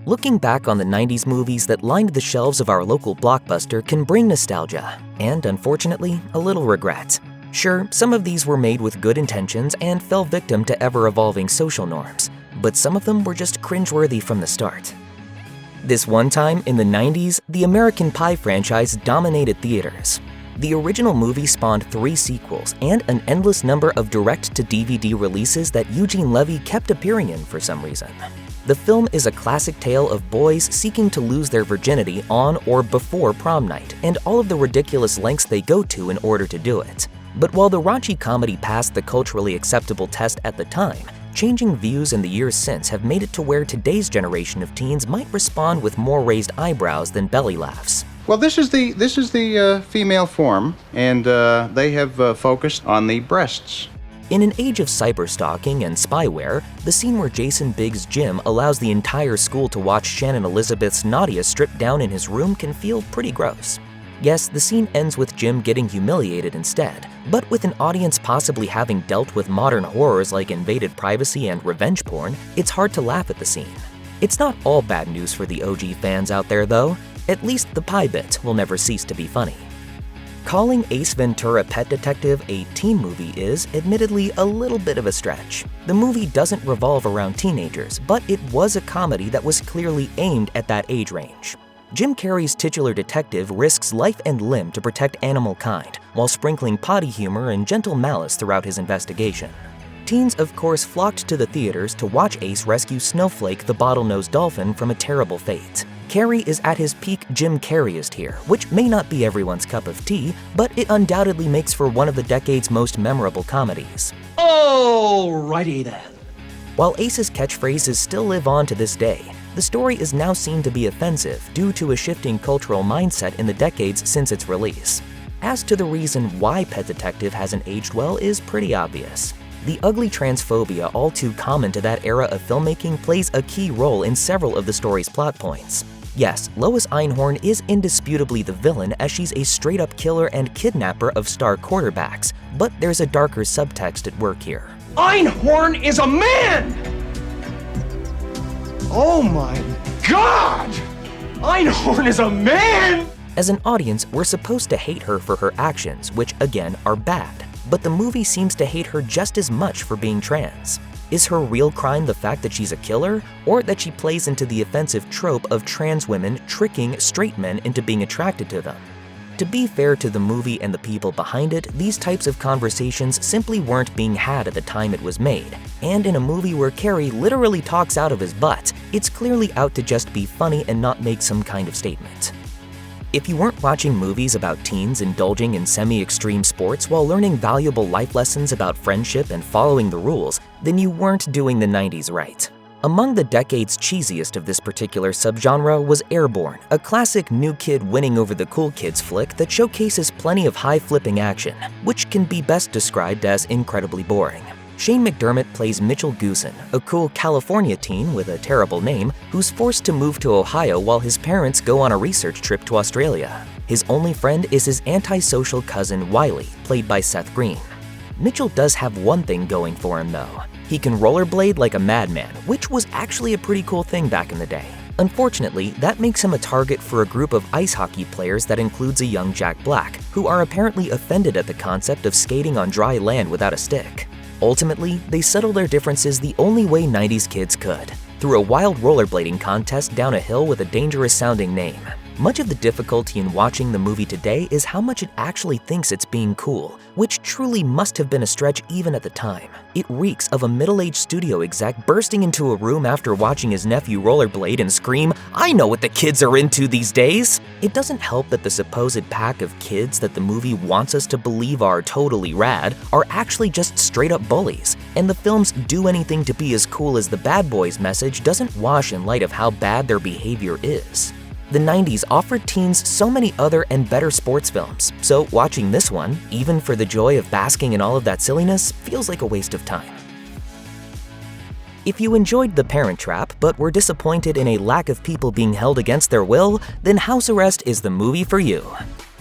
Looking back on the 90s movies that lined the shelves of our local Blockbuster can bring nostalgia, and unfortunately, a little regret. Sure, some of these were made with good intentions and fell victim to ever-evolving social norms, but some of them were just cringeworthy from the start. This one time in the 90s, the American Pie franchise dominated theaters. The original movie spawned 3 sequels and an endless number of direct-to-DVD releases that Eugene Levy kept appearing in for some reason. The film is a classic tale of boys seeking to lose their virginity on or before prom night, and all of the ridiculous lengths they go to in order to do it. But while the raunchy comedy passed the culturally acceptable test at the time, changing views in the years since have made it to where today's generation of teens might respond with more raised eyebrows than belly laughs. Well, this is the female form, and they have focused on the breasts. In an age of cyberstalking and spyware, the scene where Jason Biggs' Jim allows the entire school to watch Shannon Elizabeth's Nadia stripped down in his room can feel pretty gross. Yes, the scene ends with Jim getting humiliated instead, but with an audience possibly having dealt with modern horrors like invaded privacy and revenge porn, it's hard to laugh at the scene. It's not all bad news for the OG fans out there though. At least the pie bit will never cease to be funny. Calling Ace Ventura: Pet Detective a teen movie is, admittedly, a little bit of a stretch. The movie doesn't revolve around teenagers, but it was a comedy that was clearly aimed at that age range. Jim Carrey's titular detective risks life and limb to protect animal kind, while sprinkling potty humor and gentle malice throughout his investigation. Teens, of course, flocked to the theaters to watch Ace rescue Snowflake the bottlenose dolphin from a terrible fate. Carrey is at his peak Jim Carreyist here, which may not be everyone's cup of tea, but it undoubtedly makes for one of the decade's most memorable comedies. Alrighty then. While Ace's catchphrases still live on to this day, the story is now seen to be offensive due to a shifting cultural mindset in the decades since its release. As to the reason why Pet Detective hasn't aged well is pretty obvious. The ugly transphobia all too common to that era of filmmaking plays a key role in several of the story's plot points. Yes, Lois Einhorn is indisputably the villain as she's a straight-up killer and kidnapper of star quarterbacks, but there's a darker subtext at work here. Einhorn is a man! Oh my God! Einhorn is a man! As an audience, we're supposed to hate her for her actions, which again are bad, but the movie seems to hate her just as much for being trans. Is her real crime the fact that she's a killer, or that she plays into the offensive trope of trans women tricking straight men into being attracted to them? To be fair to the movie and the people behind it, these types of conversations simply weren't being had at the time it was made, and in a movie where Carrey literally talks out of his butt, it's clearly out to just be funny and not make some kind of statement. If you weren't watching movies about teens indulging in semi-extreme sports while learning valuable life lessons about friendship and following the rules, then you weren't doing the 90s right. Among the decade's cheesiest of this particular subgenre was Airborne, a classic new kid winning over the cool kids flick that showcases plenty of high-flipping action, which can be best described as incredibly boring. Shane McDermott plays Mitchell Goosen, a cool California teen with a terrible name who's forced to move to Ohio while his parents go on a research trip to Australia. His only friend is his antisocial cousin Wiley, played by Seth Green. Mitchell does have one thing going for him though. He can rollerblade like a madman, which was actually a pretty cool thing back in the day. Unfortunately, that makes him a target for a group of ice hockey players that includes a young Jack Black, who are apparently offended at the concept of skating on dry land without a stick. Ultimately, they settle their differences the only way 90s kids could, through a wild rollerblading contest down a hill with a dangerous-sounding name. Much of the difficulty in watching the movie today is how much it actually thinks it's being cool, which truly must have been a stretch even at the time. It reeks of a middle-aged studio exec bursting into a room after watching his nephew rollerblade and scream, "I know what the kids are into these days!" It doesn't help that the supposed pack of kids that the movie wants us to believe are totally rad are actually just straight-up bullies, and the film's "do anything to be as cool as the bad boys" message doesn't wash in light of how bad their behavior is. The 90s offered teens so many other and better sports films, so watching this one, even for the joy of basking in all of that silliness, feels like a waste of time. If you enjoyed The Parent Trap but were disappointed in a lack of people being held against their will, then House Arrest is the movie for you.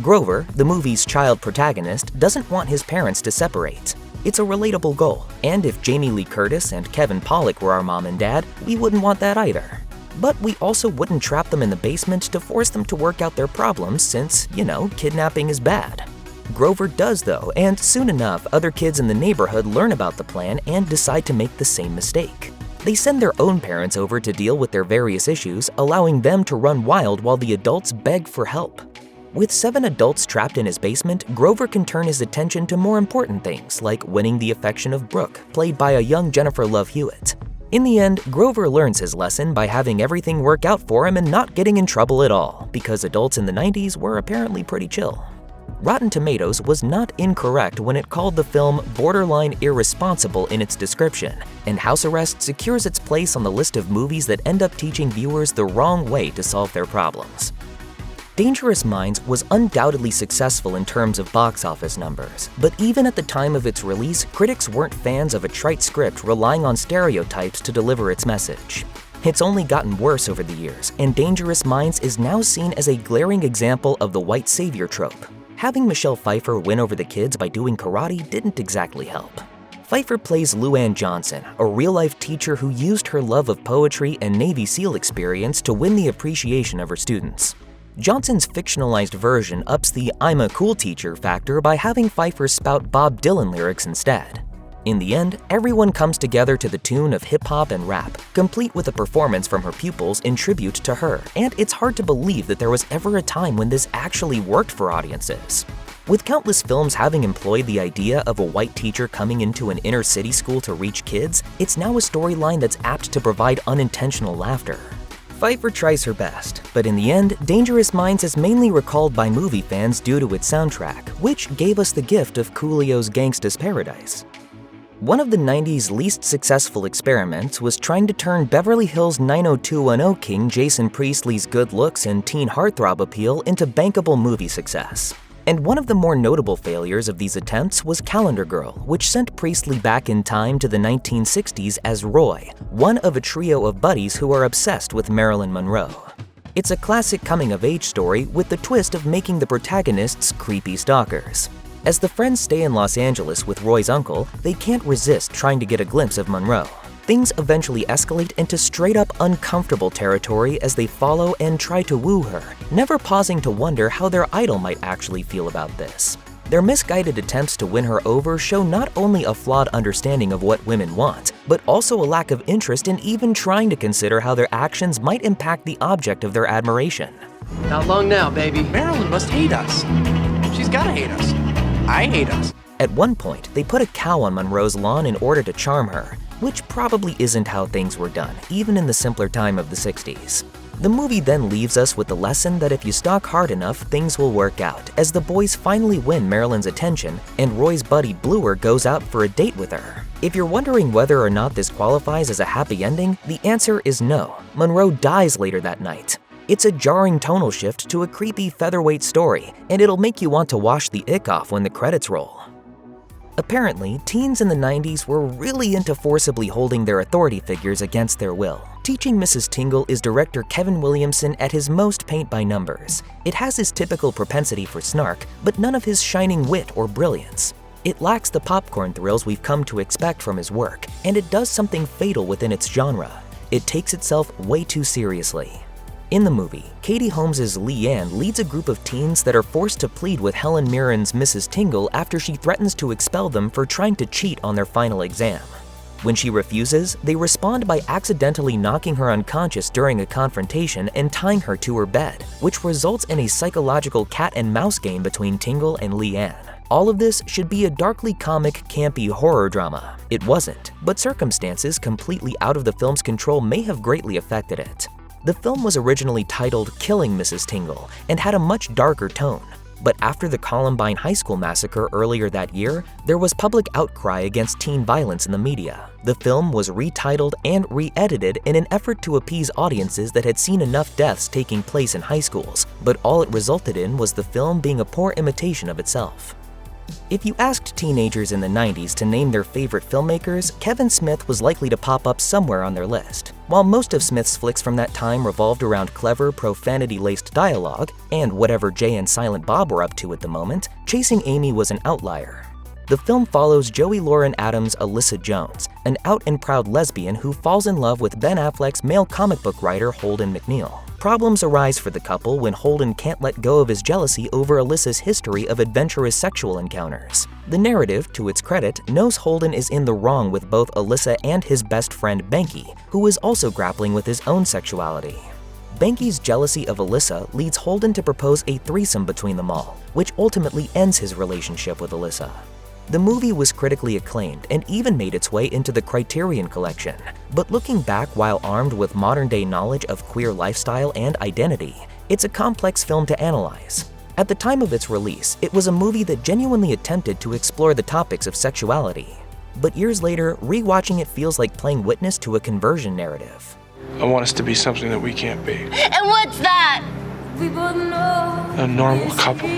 Grover, the movie's child protagonist, doesn't want his parents to separate. It's a relatable goal, and if Jamie Lee Curtis and Kevin Pollak were our mom and dad, we wouldn't want that either. But we also wouldn't trap them in the basement to force them to work out their problems since, kidnapping is bad. Grover does though, and soon enough, other kids in the neighborhood learn about the plan and decide to make the same mistake. They send their own parents over to deal with their various issues, allowing them to run wild while the adults beg for help. With 7 adults trapped in his basement, Grover can turn his attention to more important things, like winning the affection of Brooke, played by a young Jennifer Love Hewitt. In the end, Grover learns his lesson by having everything work out for him and not getting in trouble at all, because adults in the 90s were apparently pretty chill. Rotten Tomatoes was not incorrect when it called the film borderline irresponsible in its description, and House Arrest secures its place on the list of movies that end up teaching viewers the wrong way to solve their problems. Dangerous Minds was undoubtedly successful in terms of box office numbers, but even at the time of its release, critics weren't fans of a trite script relying on stereotypes to deliver its message. It's only gotten worse over the years, and Dangerous Minds is now seen as a glaring example of the white savior trope. Having Michelle Pfeiffer win over the kids by doing karate didn't exactly help. Pfeiffer plays Luann Johnson, a real-life teacher who used her love of poetry and Navy SEAL experience to win the appreciation of her students. Johnson's fictionalized version ups the "I'm a cool teacher" factor by having Pfeiffer spout Bob Dylan lyrics instead. In the end, everyone comes together to the tune of hip-hop and rap, complete with a performance from her pupils in tribute to her, and it's hard to believe that there was ever a time when this actually worked for audiences. With countless films having employed the idea of a white teacher coming into an inner-city school to reach kids, it's now a storyline that's apt to provide unintentional laughter. Pfeiffer tries her best, but in the end, Dangerous Minds is mainly recalled by movie fans due to its soundtrack, which gave us the gift of Coolio's Gangsta's Paradise. One of the 90s least successful experiments was trying to turn Beverly Hills 90210 king Jason Priestley's good looks and teen heartthrob appeal into bankable movie success. And one of the more notable failures of these attempts was Calendar Girl, which sent Priestley back in time to the 1960s as Roy, one of a trio of buddies who are obsessed with Marilyn Monroe. It's a classic coming-of-age story with the twist of making the protagonists creepy stalkers. As the friends stay in Los Angeles with Roy's uncle, they can't resist trying to get a glimpse of Monroe. Things eventually escalate into straight-up uncomfortable territory as they follow and try to woo her, never pausing to wonder how their idol might actually feel about this. Their misguided attempts to win her over show not only a flawed understanding of what women want, but also a lack of interest in even trying to consider how their actions might impact the object of their admiration. Not long now, baby. Marilyn must hate us. She's gotta hate us. I hate us. At one point, they put a cow on Monroe's lawn in order to charm her, which probably isn't how things were done, even in the simpler time of the 60s. The movie then leaves us with the lesson that if you stalk hard enough, things will work out, as the boys finally win Marilyn's attention, and Roy's buddy Bluer goes out for a date with her. If you're wondering whether or not this qualifies as a happy ending, the answer is no. Monroe dies later that night. It's a jarring tonal shift to a creepy featherweight story, and it'll make you want to wash the ick off when the credits roll. Apparently, teens in the 90s were really into forcibly holding their authority figures against their will. Teaching Mrs. Tingle is director Kevin Williamson at his most paint by numbers. It has his typical propensity for snark, but none of his shining wit or brilliance. It lacks the popcorn thrills we've come to expect from his work, and it does something fatal within its genre. It takes itself way too seriously. In the movie, Katie Holmes' Leanne leads a group of teens that are forced to plead with Helen Mirren's Mrs. Tingle after she threatens to expel them for trying to cheat on their final exam. When she refuses, they respond by accidentally knocking her unconscious during a confrontation and tying her to her bed, which results in a psychological cat and mouse game between Tingle and Leanne. All of this should be a darkly comic, campy horror drama. It wasn't, but circumstances completely out of the film's control may have greatly affected it. The film was originally titled Killing Mrs. Tingle and had a much darker tone. But after the Columbine High School massacre earlier that year, there was public outcry against teen violence in the media. The film was retitled and re-edited in an effort to appease audiences that had seen enough deaths taking place in high schools, but all it resulted in was the film being a poor imitation of itself. If you asked teenagers in the 90s to name their favorite filmmakers, Kevin Smith was likely to pop up somewhere on their list. While most of Smith's flicks from that time revolved around clever, profanity-laced dialogue, and whatever Jay and Silent Bob were up to at the moment, Chasing Amy was an outlier. The film follows Joey Lauren Adams' Alyssa Jones, an out-and-proud lesbian who falls in love with Ben Affleck's male comic book writer Holden McNeil. Problems arise for the couple when Holden can't let go of his jealousy over Alyssa's history of adventurous sexual encounters. The narrative, to its credit, knows Holden is in the wrong with both Alyssa and his best friend Benki, who is also grappling with his own sexuality. Benki's jealousy of Alyssa leads Holden to propose a threesome between them all, which ultimately ends his relationship with Alyssa. The movie was critically acclaimed and even made its way into the Criterion Collection, but looking back while armed with modern-day knowledge of queer lifestyle and identity, it's a complex film to analyze. At the time of its release, it was a movie that genuinely attempted to explore the topics of sexuality. But years later, rewatching it feels like playing witness to a conversion narrative. I want us to be something that we can't be. And what's that? A normal couple.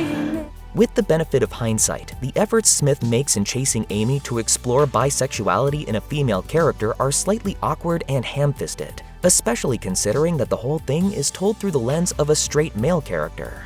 With the benefit of hindsight, the efforts Smith makes in chasing Amy to explore bisexuality in a female character are slightly awkward and ham-fisted, especially considering that the whole thing is told through the lens of a straight male character.